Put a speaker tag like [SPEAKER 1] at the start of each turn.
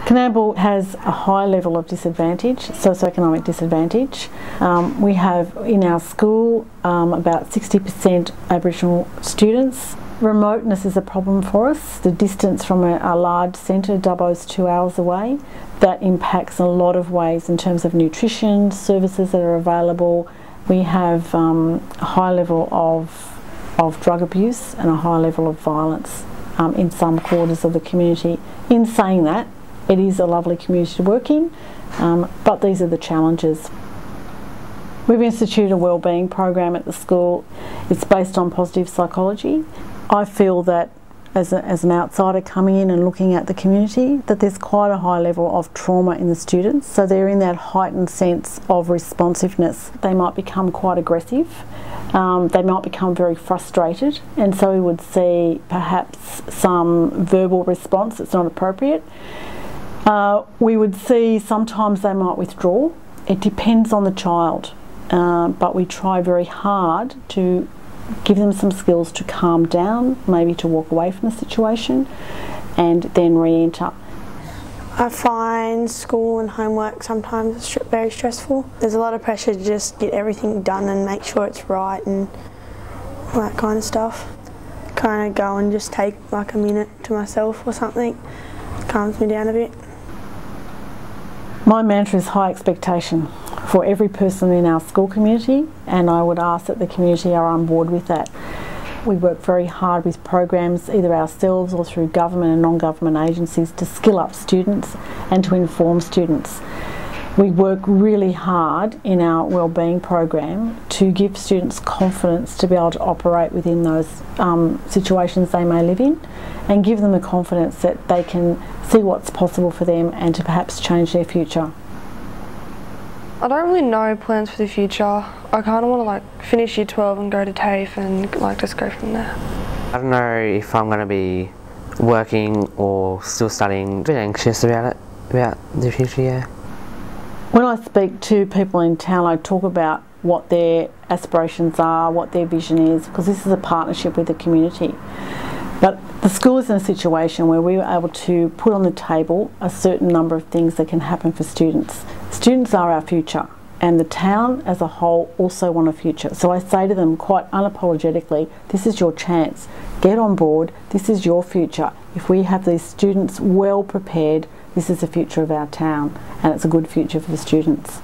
[SPEAKER 1] Coonamble has a high level of disadvantage, socioeconomic disadvantage. We have in our school about 60% Aboriginal students. Remoteness is a problem for us. The distance from a large centre, Dubbo's 2 hours away, that impacts a lot of ways in terms of nutrition, services that are available. We have a high level of drug abuse and a high level of violence in some quarters of the community. In saying that, it is a lovely community to work in, but these are the challenges. We've instituted a wellbeing program at the school. It's based on positive psychology. I feel that as an outsider coming in and looking at the community, that there's quite a high level of trauma in the students, so they're in that heightened sense of responsiveness. They might become quite aggressive, they might become very frustrated, and so we would see perhaps some verbal response that's not appropriate. We would see sometimes they might withdraw. It depends on the child, but we try very hard to give them some skills to calm down, maybe to walk away from the situation and then re-enter.
[SPEAKER 2] I find school and homework sometimes very stressful. There's a lot of pressure to just get everything done and make sure it's right and all that kind of stuff. Kind of go and just take like a minute to myself or something. Calms me down a bit.
[SPEAKER 1] My mantra is high expectation for every person in our school community, and I would ask that the community are on board with that. We work very hard with programs, either ourselves or through government and non-government agencies, to skill up students and to inform students. We work really hard in our wellbeing program to give students confidence to be able to operate within those situations they may live in, and give them the confidence that they can see what's possible for them and to perhaps change their future.
[SPEAKER 3] I don't really know plans for the future. I kind of want to like finish year 12 and go to TAFE and like just go from there.
[SPEAKER 4] I don't know if I'm going to be working or still studying. A bit anxious about the future, yeah.
[SPEAKER 1] When I speak to people in town, I talk about what their aspirations are, what their vision is, because this is a partnership with the community. But the school is in a situation where we were able to put on the table a certain number of things that can happen for students. Students are our future, and the town as a whole also want a future. So I say to them quite unapologetically, this is your chance. Get on board, this is your future. If we have these students well prepared, this is the future of our town, and it's a good future for the students.